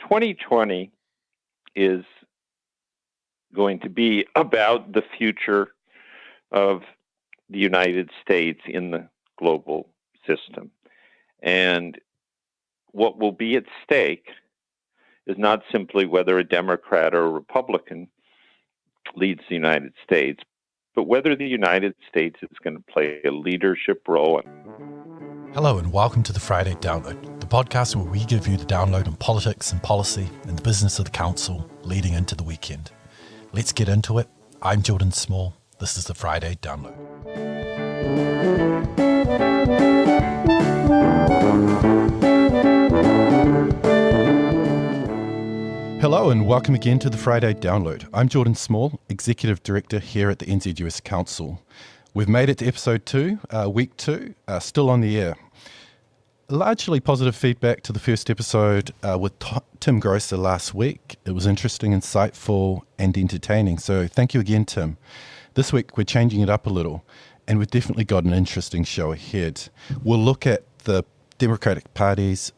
2020 is going to be about the future of the United States in the global system. And what will be at stake is not simply whether a Democrat or a Republican leads the United States, but whether the United States is going to play a leadership role. Hello and welcome to the Friday Download, the podcast where we give you the download on politics and policy and the business of the council leading into the weekend. Let's get into it. I'm Jordan Small. This is the Friday Download. Hello and welcome again to the Friday Download. I'm Jordan Small, Executive Director here at the NZUS Council. We've made it to episode 2, week 2, still on the air. Largely positive feedback to the first episode with Tim Grosser last week. It was interesting, insightful and entertaining. So thank you again, Tim. This week we're changing it up a little and we've definitely got an interesting show ahead. We'll look at the Democratic Party's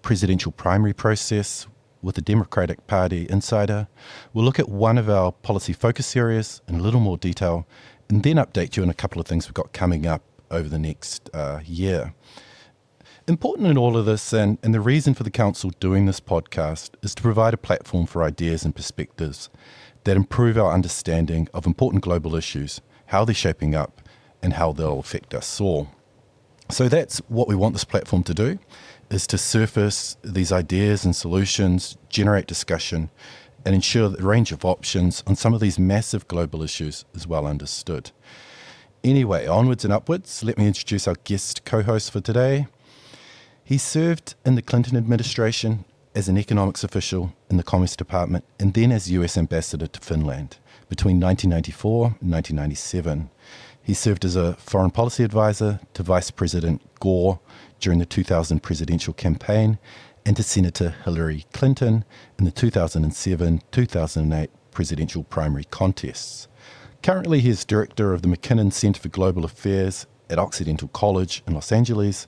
presidential primary process with the Democratic Party insider. We'll look at one of our policy focus areas in a little more detail and then update you on a couple of things we've got coming up over the next year. Important in all of this, and the reason for the Council doing this podcast, is to provide a platform for ideas and perspectives that improve our understanding of important global issues, how they're shaping up, and how they'll affect us all. So that's what we want this platform to do, is to surface these ideas and solutions, generate discussion, and ensure that the range of options on some of these massive global issues is well understood. Anyway, onwards and upwards, let me introduce our guest co-host for today. He served in the Clinton administration as an economics official in the Commerce Department and then as US Ambassador to Finland between 1994 and 1997. He served as a foreign policy advisor to Vice President Gore during the 2000 presidential campaign and to Senator Hillary Clinton in the 2007-2008 presidential primary contests. Currently, he is director of the McKinnon Center for Global Affairs at Occidental College in Los Angeles,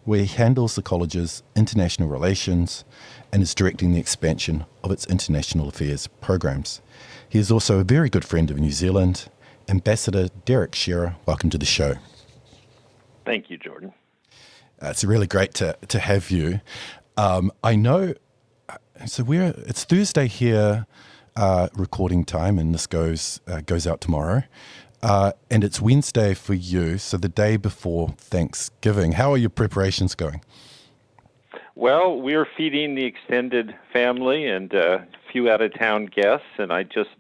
where he handles the college's international relations and is directing the expansion of its international affairs programs. He is also a very good friend of New Zealand. Ambassador Derek Shearer, welcome to the show. Thank you, Jordan. It's really great to have you. I know, so it's Thursday here, recording time, and this goes out tomorrow. And it's Wednesday for you, so the day before Thanksgiving. How are your preparations going? Well, we're feeding the extended family and a few out-of-town guests, and I just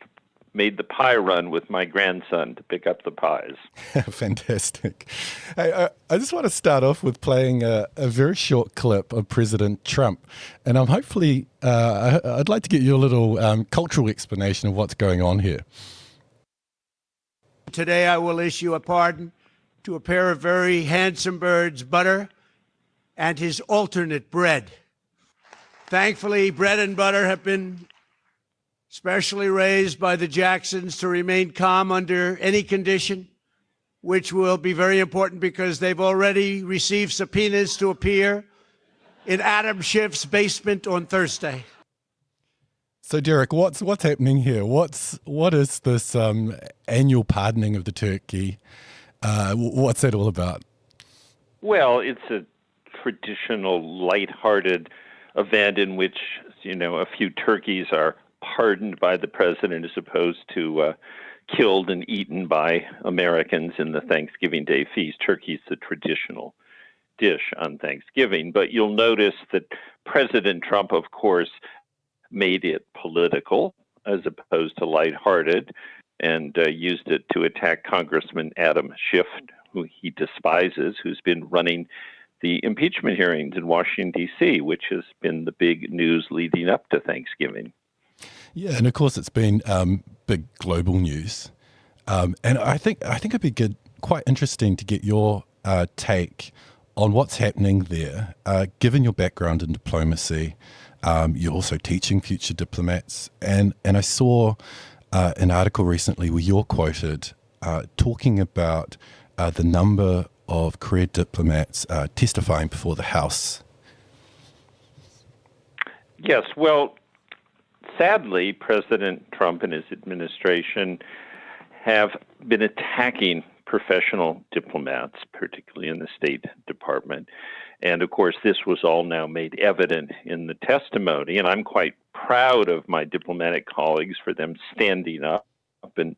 made the pie run with my grandson to pick up the pies. Fantastic. Hey, I just want to start off with playing a very short clip of President Trump, and I'd like to get you a little cultural explanation of what's going on here. Today I will issue a pardon to a pair of very handsome birds, Butter and his alternate Bread. Thankfully, Bread and Butter have been specially raised by the Jacksons to remain calm under any condition, which will be very important because they've already received subpoenas to appear in Adam Schiff's basement on Thursday. So, Derek, what's happening here? What is this annual pardoning of the turkey? What's that all about? Well, it's a traditional, lighthearted event in which, a few turkeys are pardoned by the president as opposed to killed and eaten by Americans in the Thanksgiving Day feast. Turkey's the traditional dish on Thanksgiving. But you'll notice that President Trump, of course, made it political as opposed to lighthearted and used it to attack Congressman Adam Schiff, who he despises, who's been running the impeachment hearings in Washington, D.C., which has been the big news leading up to Thanksgiving. Yeah, and of course it's been big global news. And I think it'd be quite interesting to get your take on what's happening there, given your background in diplomacy. You're also teaching future diplomats. And I saw an article recently where you're quoted talking about the number of career diplomats testifying before the House. Yes, well, sadly, President Trump and his administration have been attacking professional diplomats, particularly in the State Department. And of course, this was all now made evident in the testimony. And I'm quite proud of my diplomatic colleagues for them standing up and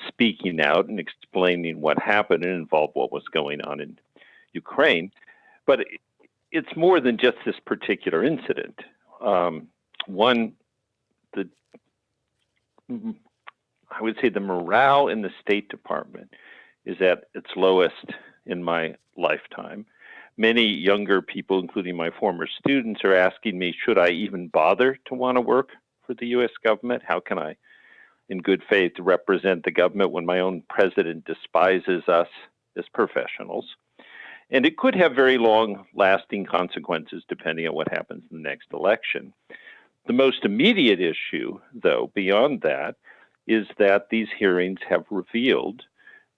speaking out and explaining what happened and involved what was going on in Ukraine. But it's more than just this particular incident. I would say the morale in the State Department is at its lowest in my lifetime. Many younger people, including my former students, are asking me, should I even bother to want to work for the U.S. government? How can I, in good faith, represent the government when my own president despises us as professionals? And it could have very long-lasting consequences depending on what happens in the next election. The most immediate issue, though, beyond that, is that these hearings have revealed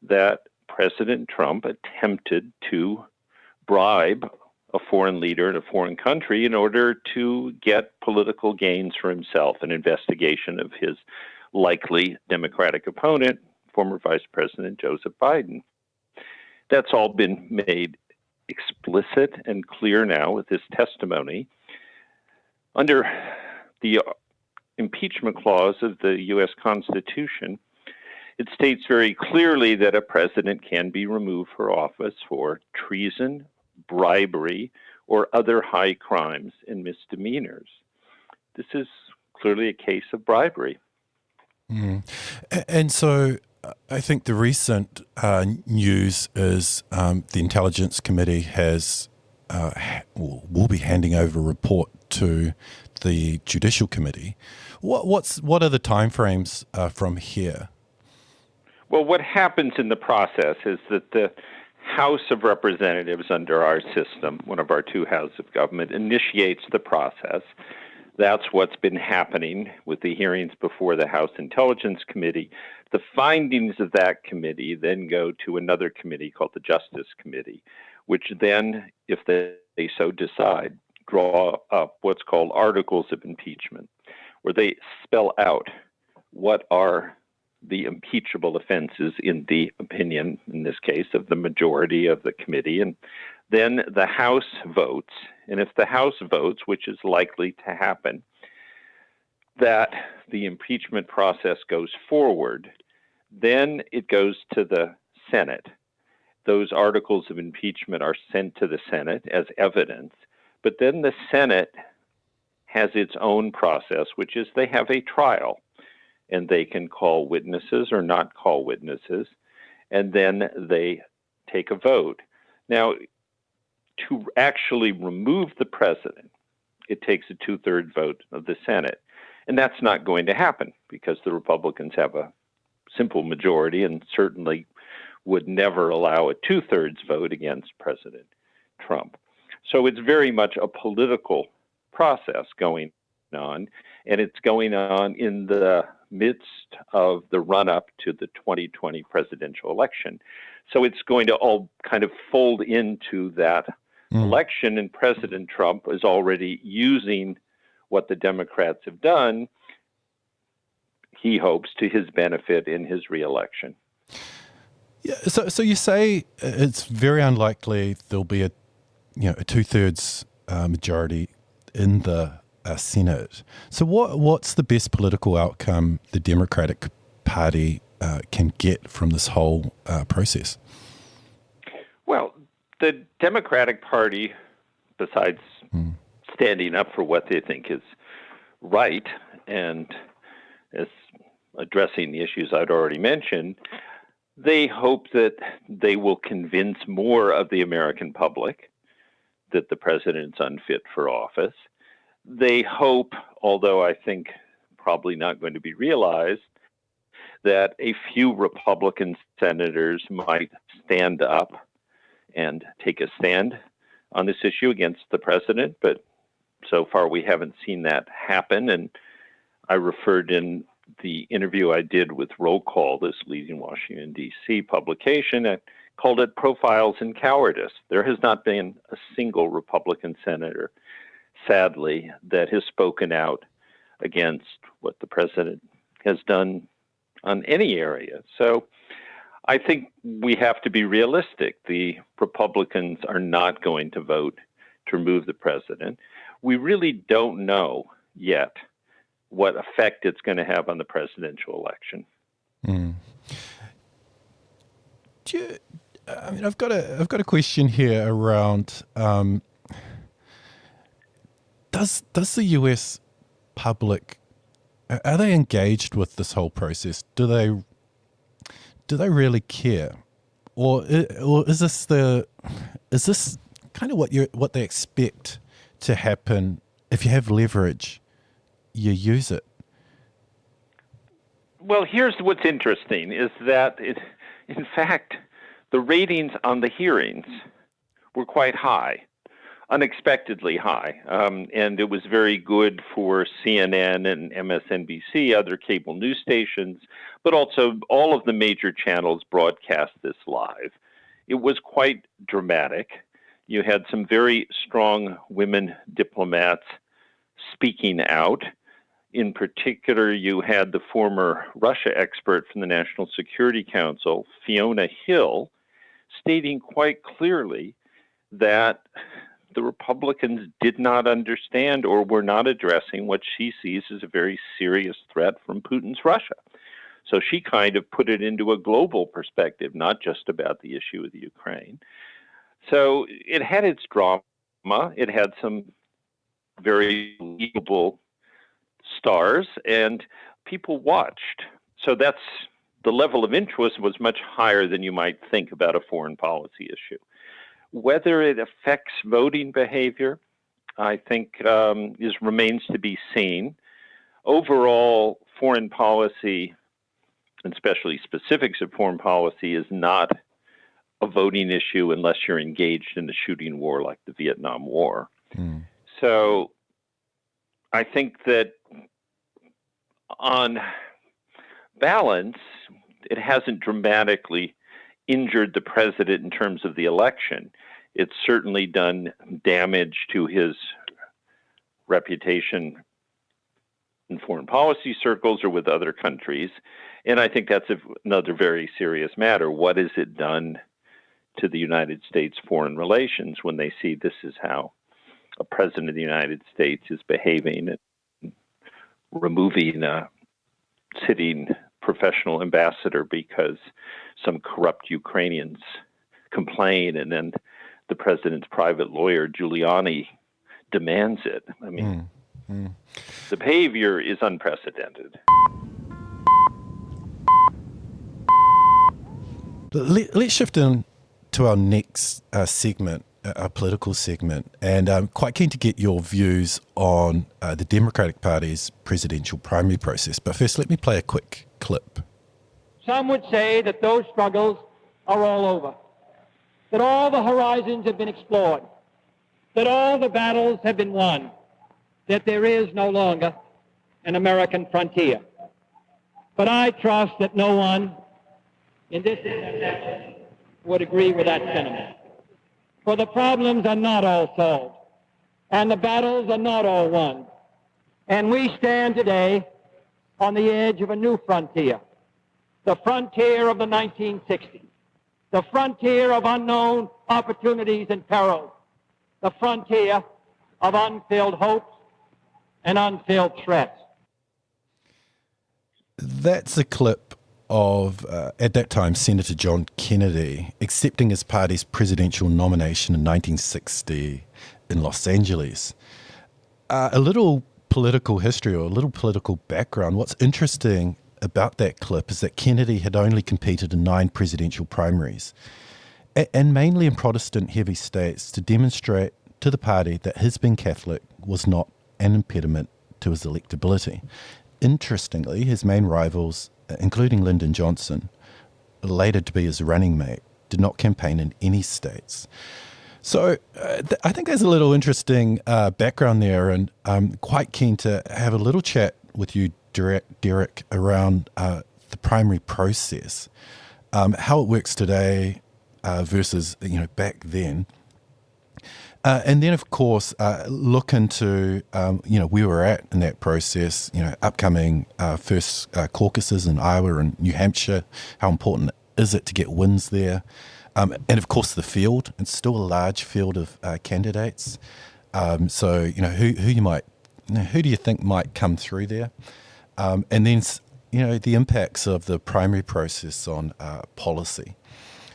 that President Trump attempted to bribe a foreign leader in a foreign country in order to get political gains for himself, an investigation of his likely Democratic opponent, former Vice President Joseph Biden. That's all been made explicit and clear now with this testimony. Under the impeachment clause of the U.S. Constitution, it states very clearly that a president can be removed for office for treason, bribery, or other high crimes and misdemeanors. This is clearly a case of bribery. Mm. And so I think the recent news is the Intelligence Committee has will be handing over a report to the Judicial Committee. What are the timeframes from here? Well, what happens in the process is that the House of Representatives under our system, one of our two houses of government, initiates the process. That's what's been happening with the hearings before the House Intelligence Committee. The findings of that committee then go to another committee called the Justice Committee, which then, if they so decide, draw up what's called articles of impeachment, where they spell out what are the impeachable offenses in the opinion, in this case, of the majority of the committee. And then the House votes. And if the House votes, which is likely to happen, that the impeachment process goes forward, then it goes to the Senate. Those articles of impeachment are sent to the Senate as evidence. But then the Senate has its own process, which is they have a trial. And they can call witnesses or not call witnesses, and then they take a vote. Now, to actually remove the president, it takes a 2/3 vote of the Senate. And that's not going to happen because the Republicans have a simple majority and certainly would never allow a 2/3 vote against President Trump. So it's very much a political process going on, and it's going on in the midst of the run-up to the 2020 presidential election. So it's going to all kind of fold into that election, and President Trump is already using what the Democrats have done, he hopes, to his benefit in his reelection. Yeah, so you say it's very unlikely there'll be a 2/3 majority in the Senate. So what's the best political outcome the Democratic Party can get from this whole process? Well, the Democratic Party, besides standing up for what they think is right and as addressing the issues I'd already mentioned, they hope that they will convince more of the American public that the president's unfit for office. They hope, although I think probably not going to be realized, that a few Republican senators might stand up and take a stand on this issue against the president. But so far we haven't seen that happen. And I referred in the interview I did with Roll Call, this leading Washington, D.C. publication, I called it Profiles in Cowardice. There has not been a single Republican senator, sadly, that has spoken out against what the president has done on any area. So I think we have to be realistic. The Republicans are not going to vote to remove the president. We really don't know yet what effect it's going to have on the presidential election. Mm. I've got a question here around does the US public, are they engaged with this whole process? Do they really care, or is this kind of what they expect to happen? If you have leverage, you use it. Well, here's what's interesting is that, in fact, the ratings on the hearings were quite high, unexpectedly high. And it was very good for CNN and MSNBC, other cable news stations, but also all of the major channels broadcast this live. It was quite dramatic. You had some very strong women diplomats speaking out. In particular, you had the former Russia expert from the National Security Council, Fiona Hill, stating quite clearly that the Republicans did not understand or were not addressing what she sees as a very serious threat from Putin's Russia. So she kind of put it into a global perspective, not just about the issue of the Ukraine. So it had its drama. It had some very believable stars, and people watched. So that's the level of interest was much higher than you might think about a foreign policy issue. Whether it affects voting behavior, I think remains to be seen. Overall, foreign policy, and especially specifics of foreign policy, is not a voting issue unless you're engaged in a shooting war like the Vietnam War. Mm. So I think that on balance, it hasn't dramatically injured the president in terms of the election. It's certainly done damage to his reputation in foreign policy circles or with other countries. And I think that's another very serious matter. What has it done to the United States foreign relations when they see this is how a president of the United States is behaving and removing a sitting professional ambassador because some corrupt Ukrainians complain and then the president's private lawyer, Giuliani, demands it. I mean, the behavior is unprecedented. Let's shift in to our next segment, our political segment, and I'm quite keen to get your views on the Democratic Party's presidential primary process. But first, let me play a quick clip. Some would say that those struggles are all over, that all the horizons have been explored, that all the battles have been won, that there is no longer an American frontier. But I trust that no one in this intersection would agree with that sentiment. For the problems are not all solved, and the battles are not all won. And we stand today on the edge of a new frontier, the frontier of the 1960s, the frontier of unknown opportunities and perils, the frontier of unfilled hopes and unfilled threats. That's a clip of, at that time, Senator John Kennedy accepting his party's presidential nomination in 1960 in Los Angeles. A little political history or a little political background. What's interesting about that clip is that Kennedy had only competed in 9 presidential primaries, and mainly in Protestant-heavy states, to demonstrate to the party that his being Catholic was not an impediment to his electability. Interestingly, his main rivals, including Lyndon Johnson, later to be his running mate, did not campaign in any states. So I think there's a little interesting background there, and I'm quite keen to have a little chat with you, Derek, around the primary process, how it works today versus back then. And then, of course, look into, where we're at in that process, upcoming first caucuses in Iowa and New Hampshire. How important is it to get wins there? And, of course, the field. It's still a large field of candidates. So, who do you think might come through there? And then, the impacts of the primary process on policy.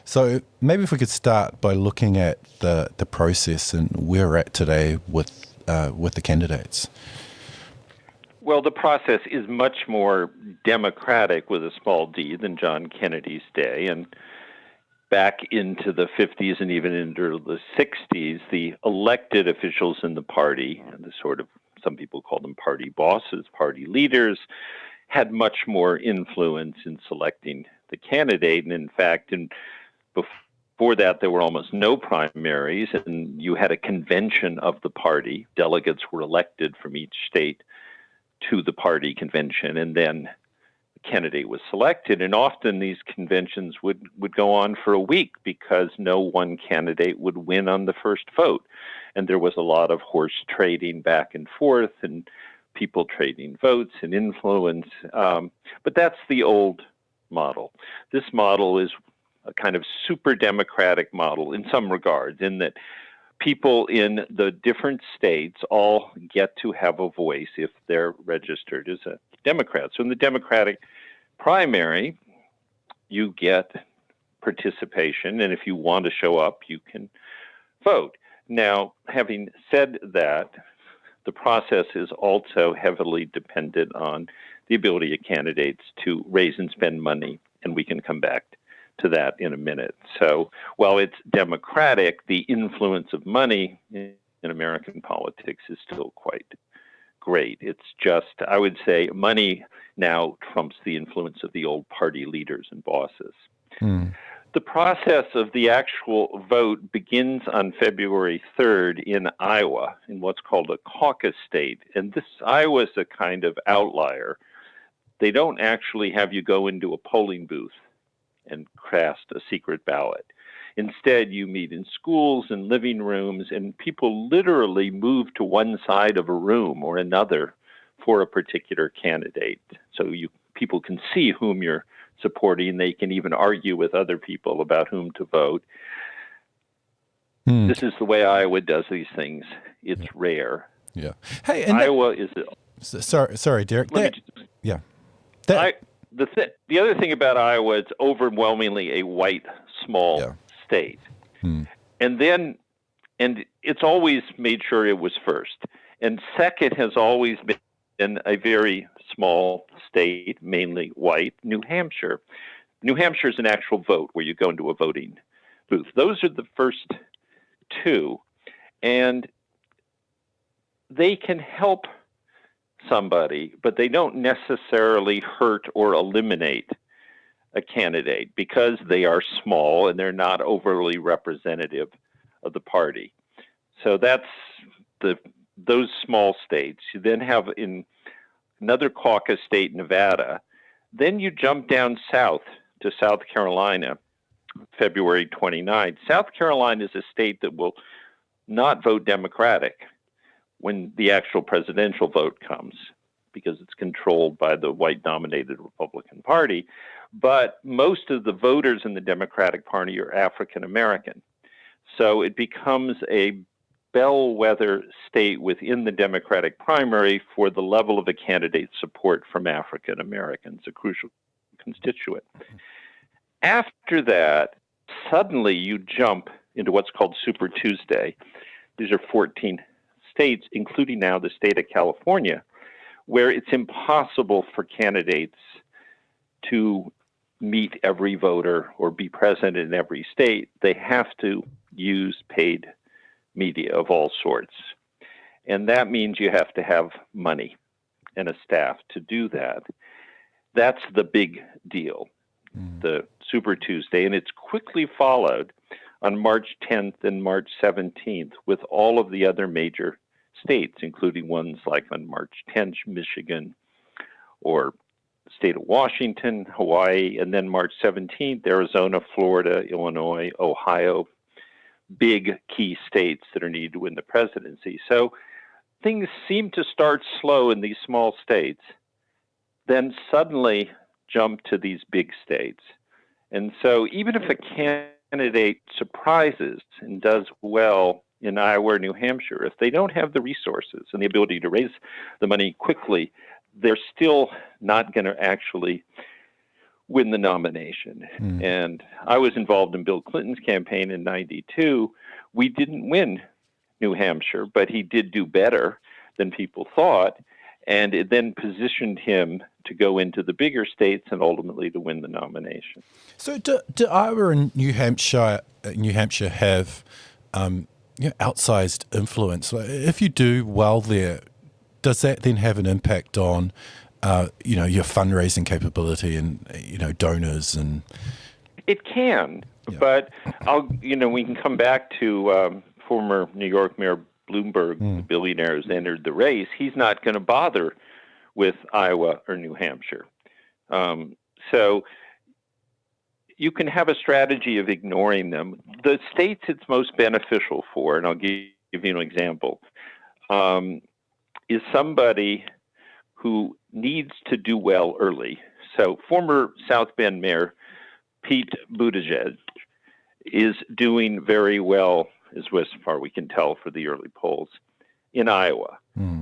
So maybe if we could start by looking at the process and where we're at today with the candidates. Well, the process is much more democratic with a small d than John Kennedy's day. And back into the 50s and even into the 60s, the elected officials in the party, and the sort of, some people call them party bosses, party leaders, had much more influence in selecting the candidate. And in fact, before that, there were almost no primaries, and you had a convention of the party. Delegates were elected from each state to the party convention, and then the candidate was selected. And often these conventions would go on for a week because no one candidate would win on the first vote. And there was a lot of horse trading back and forth and people trading votes and influence. But that's the old model. This model is a kind of super democratic model in some regards, in that people in the different states all get to have a voice if they're registered as a Democrat. So in the Democratic primary, you get participation, and if you want to show up, you can vote. Now, having said that, the process is also heavily dependent on the ability of candidates to raise and spend money, and we can come back to that in a minute. So while it's democratic, the influence of money in American politics is still quite great. It's just, I would say, money now trumps the influence of the old party leaders and bosses. The process of the actual vote begins on February 3rd in Iowa, in what's called a caucus state. And this Iowa is a kind of outlier. They don't actually have you go into a polling booth and cast a secret ballot. Instead, you meet in schools and living rooms, and people literally move to one side of a room or another for a particular candidate. So people can see whom you're supporting. They can even argue with other people about whom to vote. This is the way Iowa does these things. It's rare. Yeah. Hey, and Iowa is. Sorry, Derek. The other thing about Iowa, it's overwhelmingly a white, small state. And it's always made sure it was first. And second has always been a very small state, mainly white, New Hampshire. New Hampshire is an actual vote where you go into a voting booth. Those are the first two. And they can help somebody, but they don't necessarily hurt or eliminate a candidate because they are small and they're not overly representative of the party. So that's those small states. You then have in another caucus state, Nevada. Then you jump down south to South Carolina, February 29th. South Carolina is a state that will not vote Democratic when the actual presidential vote comes, because it's controlled by the white-dominated Republican Party. But most of the voters in the Democratic Party are African American. So it becomes a bellwether state within the Democratic primary for the level of a candidate's support from African Americans, a crucial constituent. After that, suddenly you jump into what's called Super Tuesday. These are 14 states, including now the state of California, where it's impossible for candidates to meet every voter or be present in every state. They have to use paid media of all sorts. And that means you have to have money and a staff to do that. That's the big deal, the Super Tuesday. And it's quickly followed on March 10th and March 17th with all of the other major states, including ones like on March 10th, Michigan, or the state of Washington, Hawaii, and then March 17th, Arizona, Florida, Illinois, Ohio, big key states that are needed to win the presidency. So things seem to start slow in these small states, then suddenly jump to these big states. And so even if a candidate surprises and does well in Iowa or New Hampshire, if they don't have the resources and the ability to raise the money quickly, they're still not going to actually win the nomination. And I was involved in Bill Clinton's campaign in '92. We didn't win New Hampshire, but he did do better than people thought. And it then positioned him to go into the bigger states and ultimately to win the nomination. So do Iowa and New Hampshire have outsized influence? If you do well there, does that then have an impact on your fundraising capability and donors? And it can, but we can come back to former New York Mayor Bloomberg, the billionaire who's entered the race. He's not going to bother with Iowa or New Hampshire. So you can have a strategy of ignoring them. The states it's most beneficial for, and I'll give you an example, is somebody who needs to do well early. So former South Bend Mayor Pete Buttigieg is doing very well, as far we can tell for the early polls, in Iowa.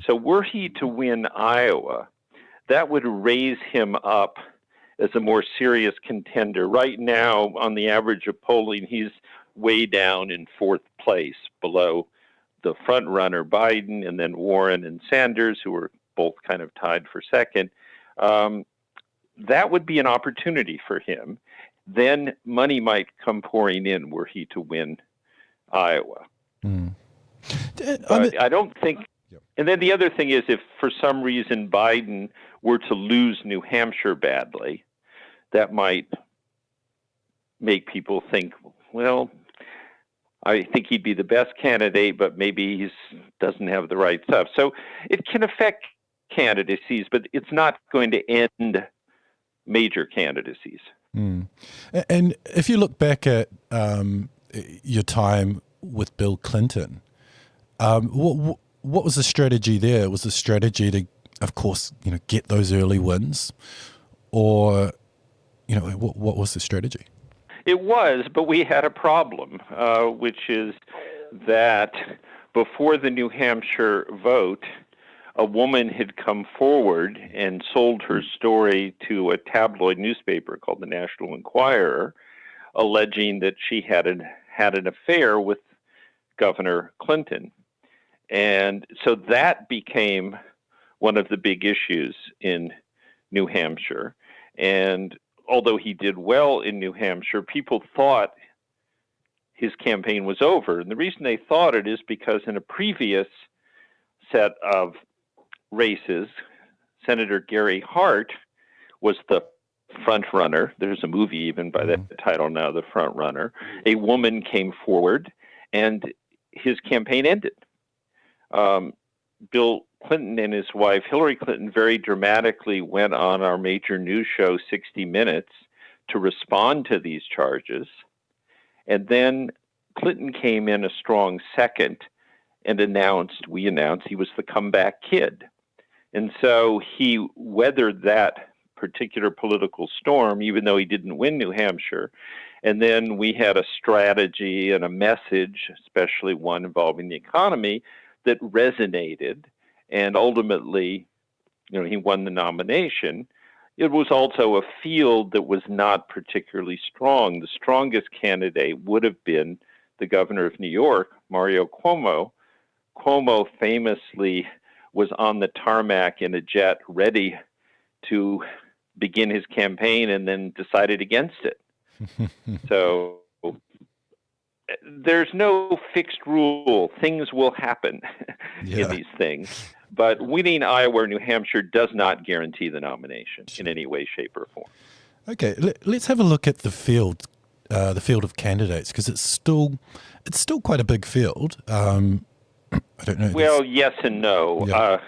So were he to win Iowa, that would raise him up as a more serious contender. Right now, on the average of polling, he's way down in fourth place, below the front runner Biden, and then Warren and Sanders, who are both kind of tied for second. That would be an opportunity for him. Then money might come pouring in were he to win Iowa. But I don't think. And then the other thing is, if for some reason Biden were to lose New Hampshire badly, that might make people think, well, I think he'd be the best candidate, but maybe he doesn't have the right stuff. So it can affect candidacies, but it's not going to end major candidacies. And if you look back at your time with Bill Clinton, what was the strategy there? Was the strategy to, of course, get those early wins, or what was the strategy? It was, but we had a problem, which is that before the New Hampshire vote, a woman had come forward and sold her story to a tabloid newspaper called the National Enquirer, alleging that she had an affair with Governor Clinton. And so that became one of the big issues in New Hampshire. And although he did well in New Hampshire, people thought his campaign was over. And the reason they thought it is because in a previous set of races, Senator Gary Hart was the front runner. There's a movie even by that title now, The Front Runner. A woman came forward and his campaign ended. Bill Clinton and his wife, Hillary Clinton, very dramatically went on our major news show, 60 Minutes, to respond to these charges. And then Clinton came in a strong second and we announced he was the comeback kid. And so he weathered that particular political storm, even though he didn't win New Hampshire. And then we had a strategy and a message, especially one involving the economy, that resonated. And ultimately, he won the nomination. It was also a field that was not particularly strong. The strongest candidate would have been the governor of New York, Mario Cuomo. Cuomo famously was on the tarmac in a jet ready to begin his campaign and then decided against it. So there's no fixed rule. Things will happen in these things. But winning Iowa or New Hampshire does not guarantee the nomination in any way, shape, or form. Okay, let's have a look at the field of candidates, because it's still quite a big field. I don't know. Well, yes and no. Yeah.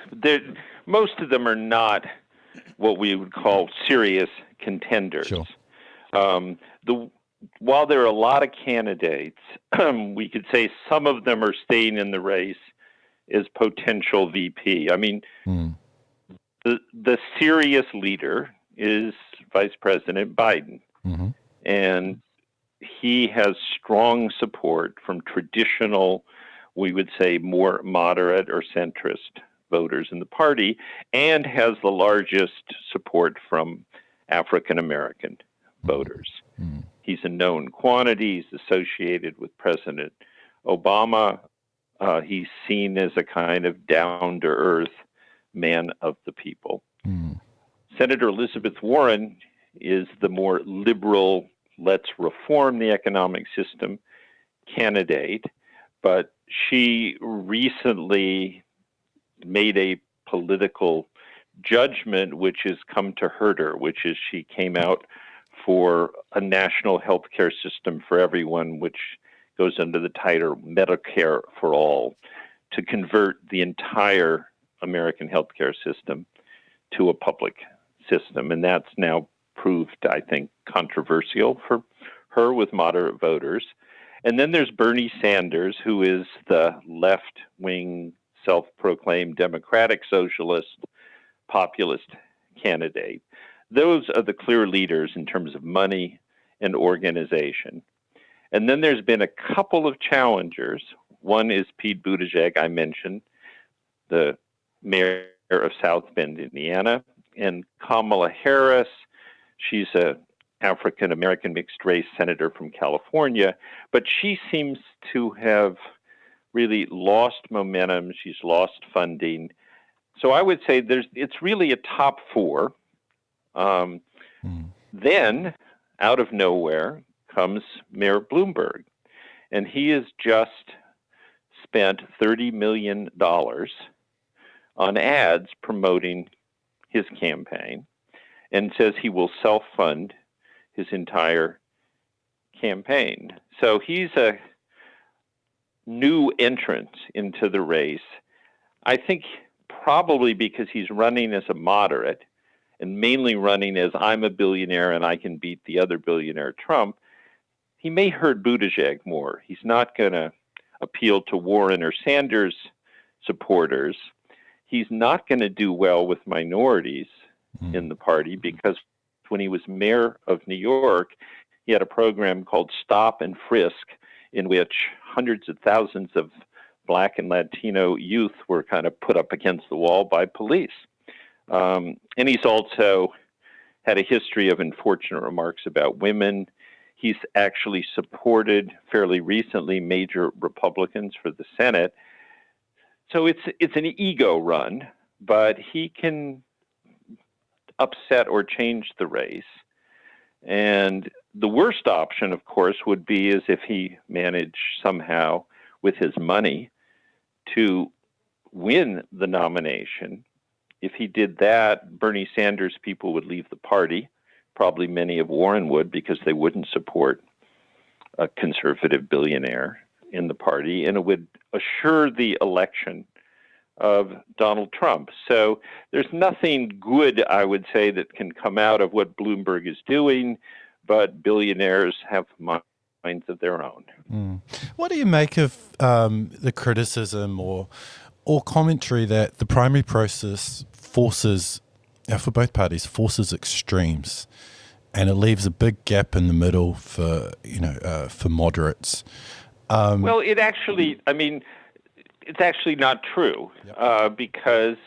Most of them are not what we would call serious contenders. Sure. while there are a lot of candidates, we could say some of them are staying in the race as potential VP. I mean, the serious leader is Vice President Biden. Mm-hmm. And he has strong support from traditional, we would say, more moderate or centrist voters in the party, and has the largest support from African American voters. Mm-hmm. He's a known quantity. He's associated with President Obama. He's seen as a kind of down-to-earth man of the people. Mm-hmm. Senator Elizabeth Warren is the more liberal, let's reform the economic system candidate, but she recently made a political judgment which has come to hurt her, which is she came out for a national health care system for everyone, which goes under the title Medicare for All, to convert the entire American healthcare system to a public system. And that's now proved, I think, controversial for her with moderate voters. And then there's Bernie Sanders, who is the left-wing, self-proclaimed democratic socialist populist candidate. Those are the clear leaders in terms of money and organization. And then there's been a couple of challengers. One is Pete Buttigieg, I mentioned, the mayor of South Bend, Indiana, and Kamala Harris. She's a African-American mixed-race senator from California, but she seems to have really lost momentum. She's lost funding. So I would say it's really a top four. Then, out of nowhere, comes Mayor Bloomberg, and he has just spent $30 million on ads promoting his campaign and says he will self-fund his entire campaign. So he's a new entrant into the race. I think probably because he's running as a moderate and mainly running as I'm a billionaire and I can beat the other billionaire Trump, he may hurt Buttigieg more. He's not going to appeal to Warren or Sanders supporters. He's not going to do well with minorities in the party because when he was mayor of New York, he had a program called Stop and Frisk, in which hundreds of thousands of Black and Latino youth were kind of put up against the wall by police. And he's also had a history of unfortunate remarks about women. He's actually supported fairly recently major Republicans for the Senate. So it's an ego run, but he can upset or change the race. And the worst option, of course, would be is if he managed somehow with his money to win the nomination. If he did that, Bernie Sanders people would leave the party. Probably many of Warren would, because they wouldn't support a conservative billionaire in the party, and it would assure the election of Donald Trump. So there's nothing good, I would say, that can come out of what Bloomberg is doing, but billionaires have minds of their own. What do you make of the criticism or commentary that the primary process forces, for both parties, forces extremes, and it leaves a big gap in the middle for moderates? Well, it's actually not true, because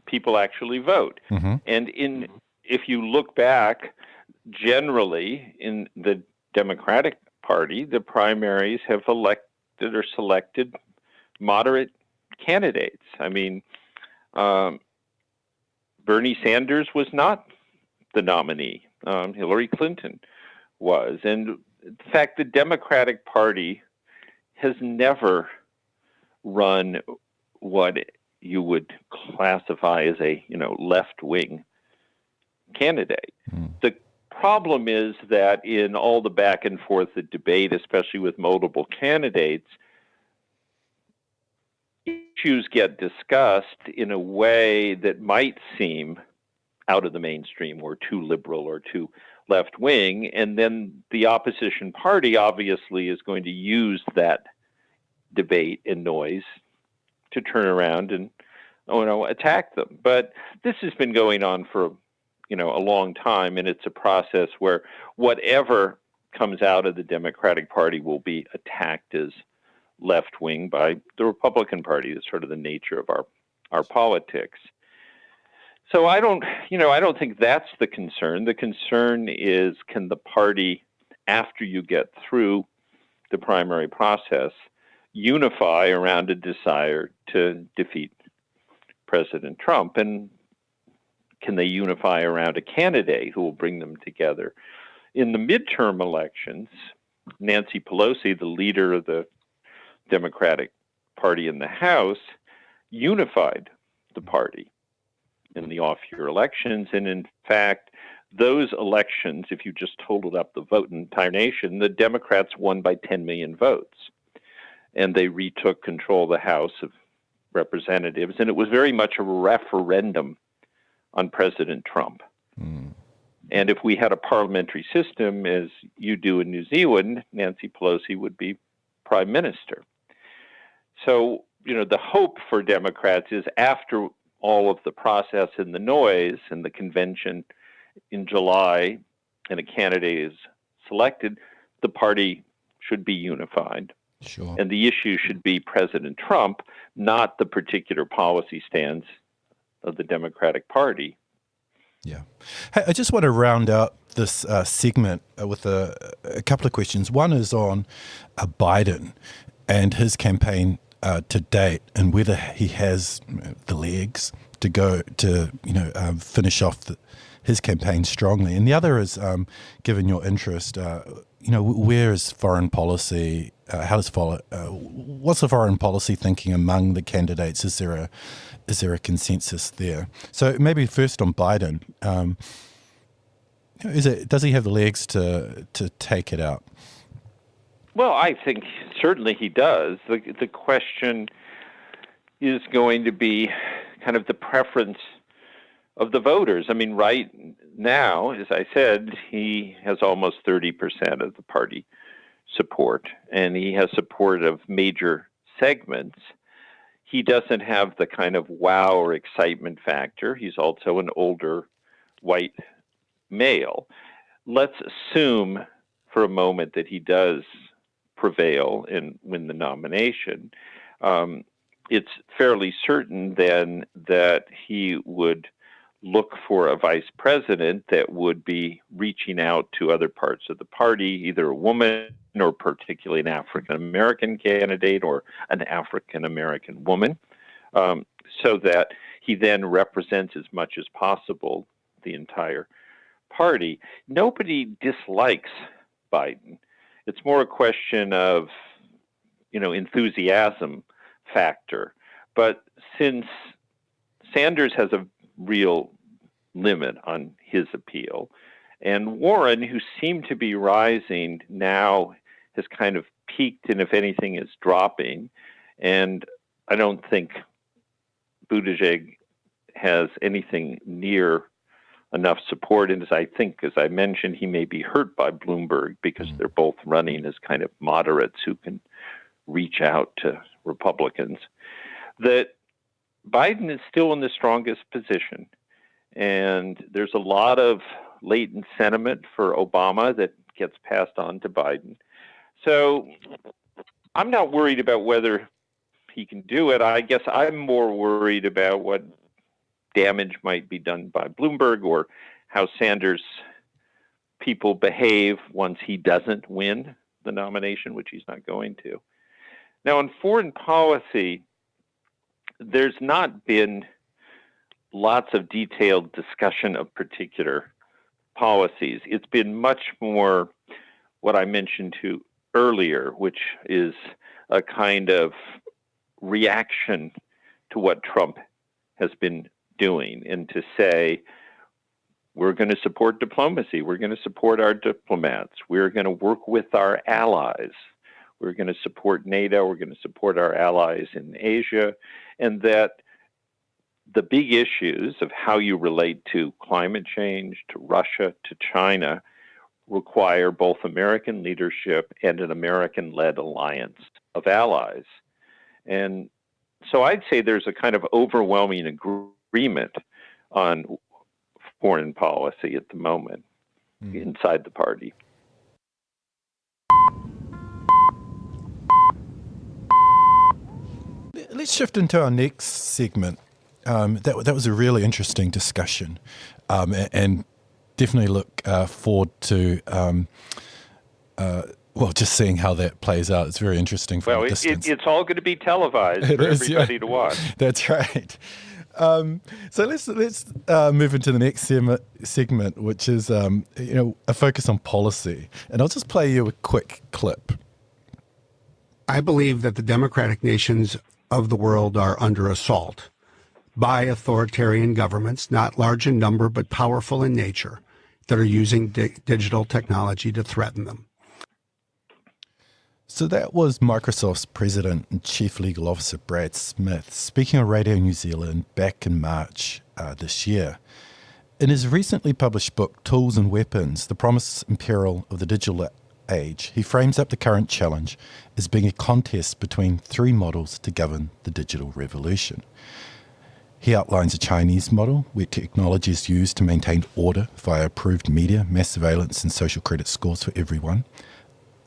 people actually vote. Mm-hmm. And if you look back, generally in the Democratic Party, the primaries have elected or selected moderate candidates. I mean, Bernie Sanders was not the nominee. Hillary Clinton was. And in fact, the Democratic Party has never run what you would classify as a left-wing candidate. The problem is that in all the back and forth, the debate, especially with multiple candidates, issues get discussed in a way that might seem out of the mainstream or too liberal or too left wing, and then the opposition party obviously is going to use that debate and noise to turn around and attack them. But this has been going on for a long time, and it's a process where whatever comes out of the Democratic Party will be attacked as left wing by the Republican Party. That's sort of the nature of our politics. So I don't think that's the concern. The concern is, can the party, after you get through the primary process, unify around a desire to defeat President Trump? And can they unify around a candidate who will bring them together? In the midterm elections, Nancy Pelosi, the leader of the Democratic Party in the House, unified the party in the off-year elections. And in fact, those elections, if you just totaled up the vote in the entire nation, the Democrats won by 10 million votes. And they retook control of the House of Representatives. And it was very much a referendum on President Trump. And if we had a parliamentary system, as you do in New Zealand, Nancy Pelosi would be prime minister. So, the hope for Democrats is, after all of the process and the noise and the convention in July and a candidate is selected, the party should be unified. Sure. And the issue should be President Trump, not the particular policy stance of the Democratic Party. Yeah. Hey, I just want to round out this segment with a couple of questions. One is on Biden and his campaign to date, and whether he has the legs to go to finish off his campaign strongly. And the other is, given your interest, where is foreign policy? What's the foreign policy thinking among the candidates? Is there a consensus there? So maybe first on Biden, does he have the legs to take it out? Well, I think certainly he does. The question is going to be kind of the preference of the voters. I mean, right now, as I said, he has almost 30% of the party support, and he has support of major segments. He doesn't have the kind of wow or excitement factor. He's also an older white male. Let's assume for a moment that he does prevail and win the nomination. It's fairly certain then that he would look for a vice president that would be reaching out to other parts of the party, either a woman or particularly an African-American candidate or an African-American woman, so that he then represents as much as possible the entire party. Nobody dislikes Biden. It's more a question of, enthusiasm factor. But since Sanders has a real limit on his appeal, and Warren, who seemed to be rising, now has kind of peaked and, if anything, is dropping. And I don't think Buttigieg has anything near enough support. And as I mentioned, he may be hurt by Bloomberg because they're both running as kind of moderates who can reach out to Republicans. That Biden is still in the strongest position. And there's a lot of latent sentiment for Obama that gets passed on to Biden. So I'm not worried about whether he can do it. I guess I'm more worried about what damage might be done by Bloomberg or how Sanders people behave once he doesn't win the nomination, which he's not going to. Now, in foreign policy, there's not been lots of detailed discussion of particular policies. It's been much more what I mentioned to earlier, which is a kind of reaction to what Trump has been doing, and to say, we're going to support diplomacy, we're going to support our diplomats, we're going to work with our allies, we're going to support NATO, we're going to support our allies in Asia, and that the big issues of how you relate to climate change, to Russia, to China, require both American leadership and an American-led alliance of allies. And so I'd say there's a kind of overwhelming agreement on foreign policy at the moment inside the party. Let's shift into our next segment. That was a really interesting discussion, and definitely look forward to just seeing how that plays out. It's very interesting from a distance. It's all going to be televised for everybody to watch. That's right. So let's move into the next segment, which is a focus on policy. And I'll just play you a quick clip. I believe that the democratic nations of the world are under assault by authoritarian governments, not large in number but powerful in nature, that are using digital technology to threaten them. So that was Microsoft's President and Chief Legal Officer Brad Smith speaking on Radio New Zealand back in March this year. In his recently published book, Tools and Weapons, The Promise and Peril of the Digital Age, he frames up the current challenge as being a contest between three models to govern the digital revolution. He outlines a Chinese model where technology is used to maintain order via approved media, mass surveillance and social credit scores for everyone.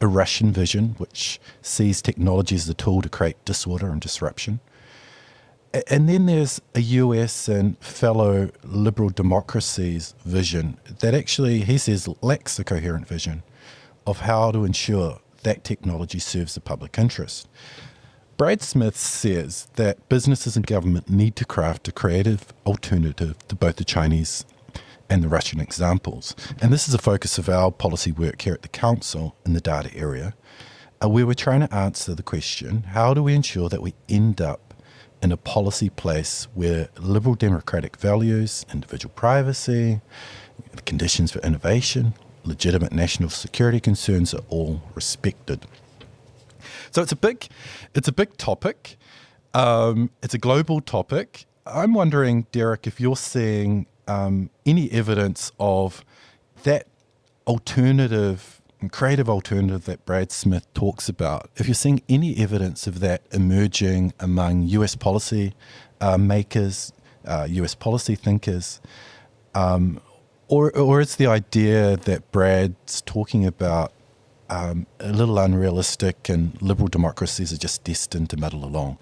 A Russian vision which sees technology as a tool to create disorder and disruption. And then there's a US and fellow liberal democracies vision that actually, he says, lacks a coherent vision of how to ensure that technology serves the public interest. Brad Smith says that businesses and government need to craft a creative alternative to both the Chinese and the Russian examples. And this is a focus of our policy work here at the Council in the data area, where we're trying to answer the question, how do we ensure that we end up in a policy place where liberal democratic values, individual privacy, the conditions for innovation, legitimate national security concerns are all respected. So it's a big topic. It's a global topic. I'm wondering, Derek, if you're seeing any evidence of that alternative, creative alternative that Brad Smith talks about, if you're seeing any evidence of that emerging among US policy makers, US policy thinkers, or it's the idea that Brad's talking about a little unrealistic and liberal democracies are just destined to muddle along?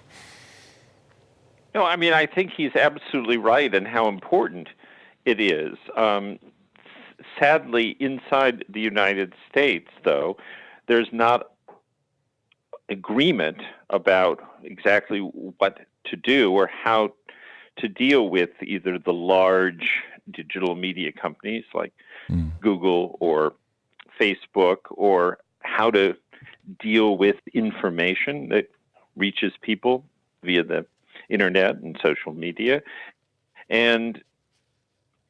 No, I mean, I think he's absolutely right in how important it is. Sadly, inside the United States, though, there's not agreement about exactly what to do or how to deal with either the large digital media companies like Google or Facebook, or how to deal with information that reaches people via the internet and social media. And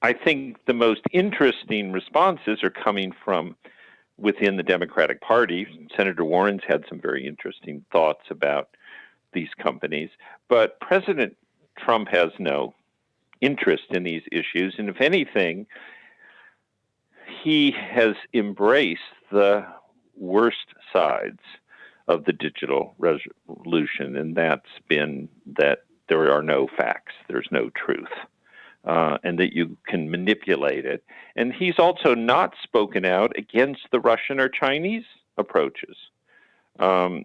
I think the most interesting responses are coming from within the Democratic Party. Senator Warren's had some very interesting thoughts about these companies, but President Trump has no interest in these issues. And if anything, he has embraced the worst sides of the digital revolution, and that's been that there are no facts, there's no truth, and that you can manipulate it. And he's also not spoken out against the Russian or Chinese approaches. I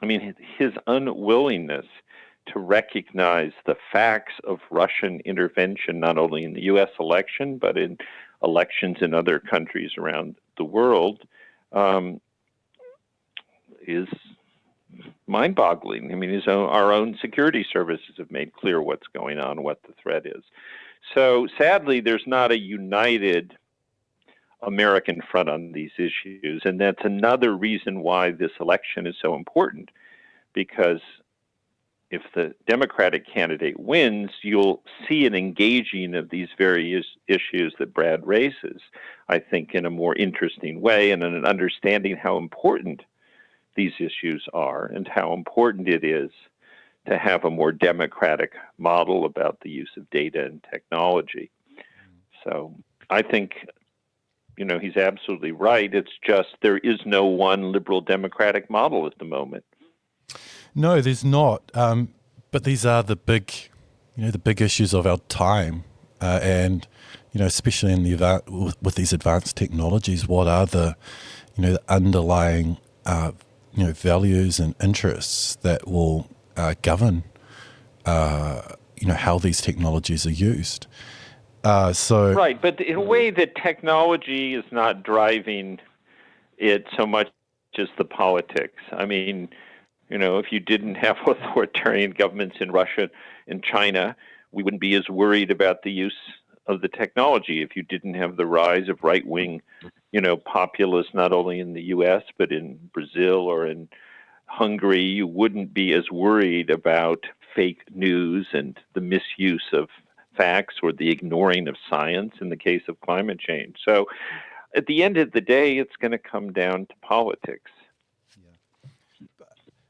mean, his unwillingness to recognize the facts of Russian intervention, not only in the U.S. election, but in elections in other countries around the world, is mind-boggling. I mean, our own security services have made clear what's going on, what the threat is. So sadly, there's not a united American front on these issues, and that's another reason why this election is so important, because if the Democratic candidate wins, you'll see an engaging of these various issues that Brad raises, I think, in a more interesting way, and an understanding how important these issues are and how important it is to have a more democratic model about the use of data and technology. So I think he's absolutely right. It's just there is no one liberal democratic model at the moment. No, there's not. But these are the big issues of our time, and especially with these advanced technologies, what are the underlying values and interests that will govern how these technologies are used. Right, but in a way that technology is not driving it so much as the politics. I mean, if you didn't have authoritarian governments in Russia and China, we wouldn't be as worried about the use of the technology. If you didn't have the rise of right-wing, populists, not only in the U.S., but in Brazil or in Hungary, you wouldn't be as worried about fake news and the misuse of facts or the ignoring of science in the case of climate change. So at the end of the day, it's going to come down to politics.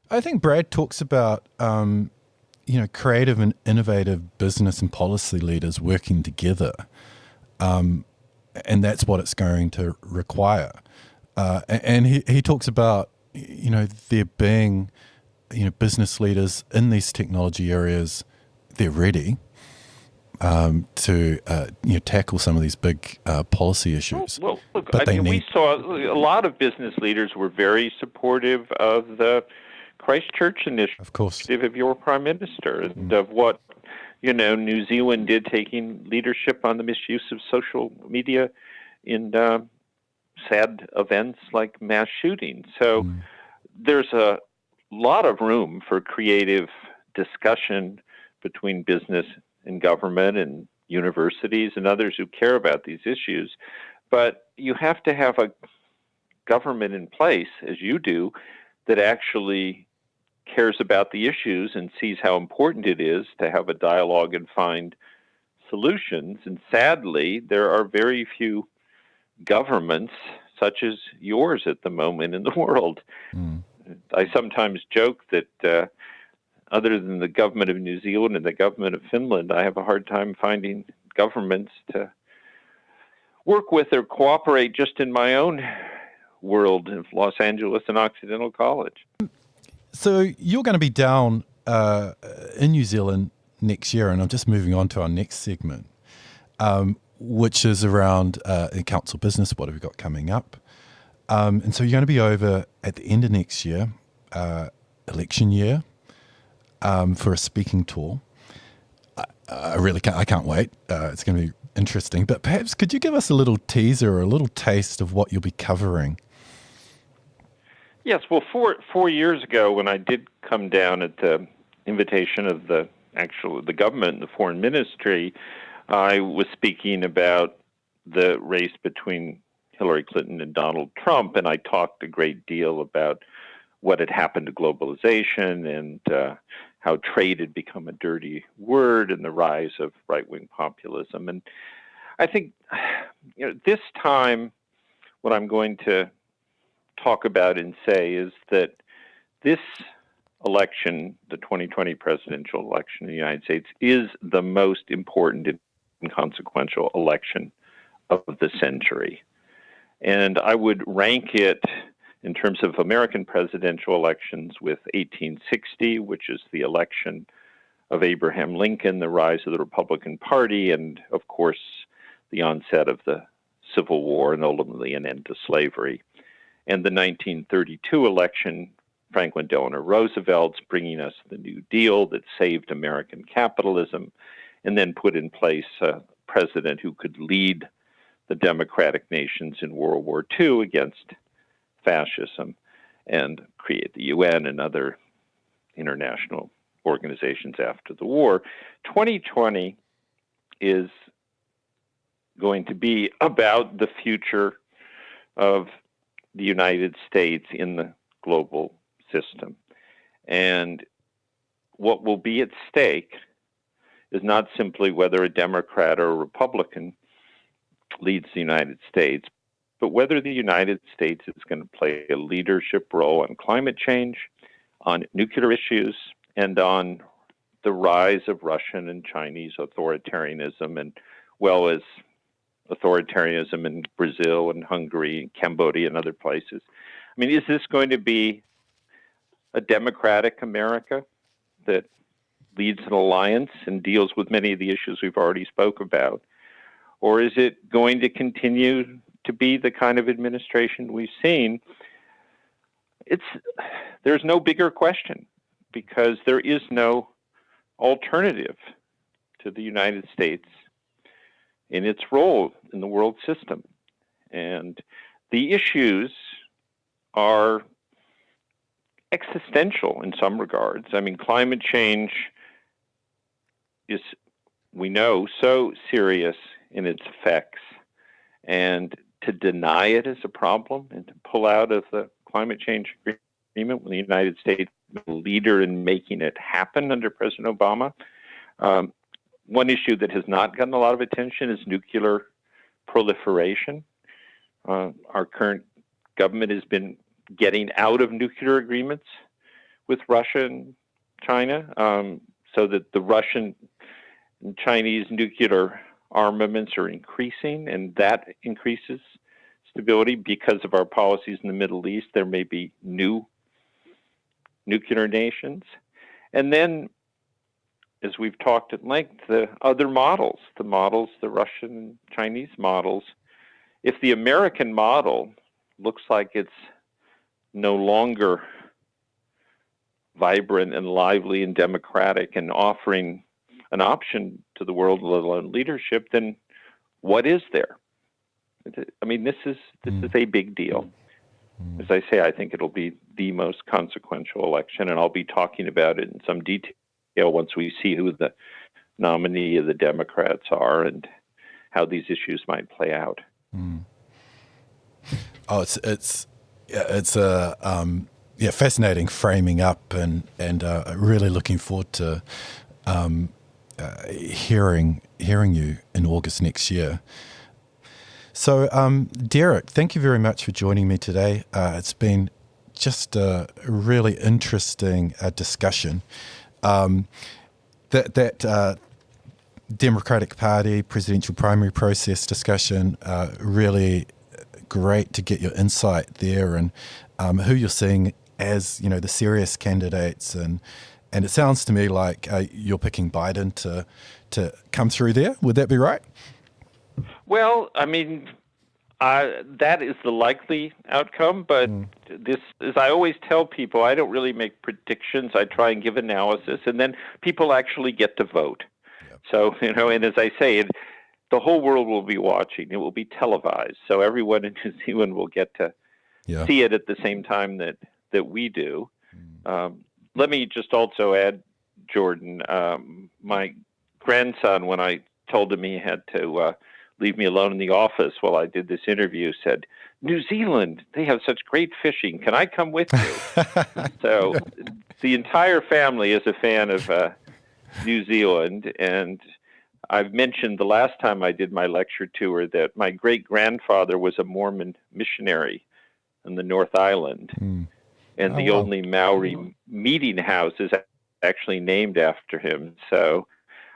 I think Brad talks about, creative and innovative business and policy leaders working together. And that's what it's going to require. And he talks about, there being, business leaders in these technology areas, they're ready to tackle some of these big policy issues. Well, look, but we saw a lot of business leaders were very supportive of the Christchurch initiative of your prime minister and of what New Zealand did, taking leadership on the misuse of social media in sad events like mass shootings. So there's a lot of room for creative discussion between business and government and universities and others who care about these issues. But you have to have a government in place, as you do, that actually cares about the issues and sees how important it is to have a dialogue and find solutions. And sadly, there are very few governments such as yours at the moment in the world. I sometimes joke that other than the government of New Zealand and the government of Finland, I have a hard time finding governments to work with or cooperate just in my own world of Los Angeles and Occidental College. So you're going to be down in New Zealand next year, and I'm just moving on to our next segment, which is around council business. What have we got coming up? And so you're going to be over at the end of next year, election year, for a speaking tour. I can't wait. It's going to be interesting. But perhaps could you give us a little teaser or a little taste of what you'll be covering? Yes, well, 4 years ago, when I did come down at the invitation of the government and the foreign ministry, I was speaking about the race between Hillary Clinton and Donald Trump, and I talked a great deal about what had happened to globalization and how trade had become a dirty word and the rise of right-wing populism. And I think this time what I'm going to talk about and say is that this election, the 2020 presidential election in the United States, is the most important and consequential election of the century. And I would rank it in terms of American presidential elections with 1860, which is the election of Abraham Lincoln, the rise of the Republican Party, and of course, the onset of the Civil War and ultimately an end to slavery. And the 1932 election, Franklin Delano Roosevelt's bringing us the New Deal that saved American capitalism and then put in place a president who could lead the democratic nations in World War II against fascism and create the UN and other international organizations after the war. 2020 is going to be about the future of the United States in the global system. And what will be at stake is not simply whether a Democrat or a Republican leads the United States, but whether the United States is going to play a leadership role on climate change, on nuclear issues, and on the rise of Russian and Chinese authoritarianism, and well as authoritarianism in Brazil and Hungary and Cambodia and other places. I mean, is this going to be a democratic America that leads an alliance and deals with many of the issues we've already spoke about? Or is it going to continue to be the kind of administration we've seen? There's no bigger question, because there is no alternative to the United States in its role in the world system. And the issues are existential in some regards. I mean, climate change is, we know, so serious in its effects. And to deny it is a problem, and to pull out of the climate change agreement when the United States was a leader in making it happen under President Obama. One issue that has not gotten a lot of attention is nuclear proliferation. Our current government has been getting out of nuclear agreements with Russia and China, so that the Russian and Chinese nuclear armaments are increasing, and that increases stability. Because of our policies in the Middle East, there may be new nuclear nations. And then, as we've talked at length, the other models, the Russian and Chinese models, if the American model looks like it's no longer vibrant and lively and democratic and offering an option to the world, let alone leadership, then what is there? I mean, this is a big deal. As I say, I think it'll be the most consequential election, and I'll be talking about it in some detail once we see who the nominee of the Democrats are and how these issues might play out. Oh, it's a fascinating framing up, and really looking forward to hearing you in August next year. So, Derek, thank you very much for joining me today. It's been just a really interesting discussion. That Democratic Party presidential primary process discussion, really great to get your insight there, and who you're seeing as, you know, the serious candidates, and it sounds to me like you're picking Biden to come through there. Would that be right? Well, I mean, that is the likely outcome, but this, as I always tell people, I don't really make predictions. I try and give analysis, and then people actually get to vote. Yep. So, you know, and as I say, the whole world will be watching. It will be televised, so everyone in New Zealand will get to see it at the same time that we do. Let me just also add, Jordan, my grandson, when I told him he had to leave me alone in the office while I did this interview, said, "New Zealand, they have such great fishing. Can I come with you?" So the entire family is a fan of New Zealand. And I've mentioned the last time I did my lecture tour that my great-grandfather was a Mormon missionary in the North Island. And the only Maori meeting house is actually named after him. So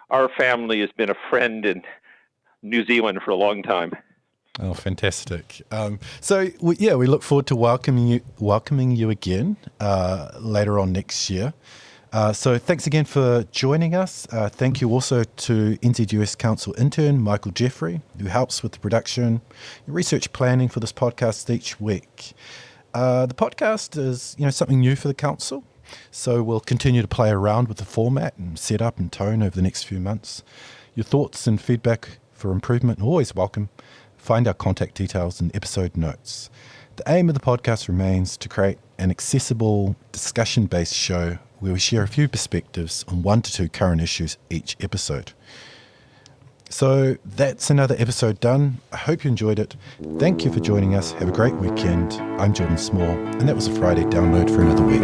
our family has been a friend in New Zealand for a long time. Oh, fantastic. We look forward to welcoming you again later on next year. So thanks again for joining us. Thank you also to NZUS Council intern Michael Jeffrey, who helps with the production and research planning for this podcast each week. The podcast is, something new for the council, so we'll continue to play around with the format and setup and tone over the next few months. Your thoughts and feedback for improvement are always welcome. Find our contact details in episode notes. The aim of the podcast remains to create an accessible, discussion-based show where we share a few perspectives on 1 to 2 current issues each episode. So that's another episode done. I hope you enjoyed it. Thank you for joining us. Have a great weekend. I'm Jordan Small, and that was a Friday download for another week.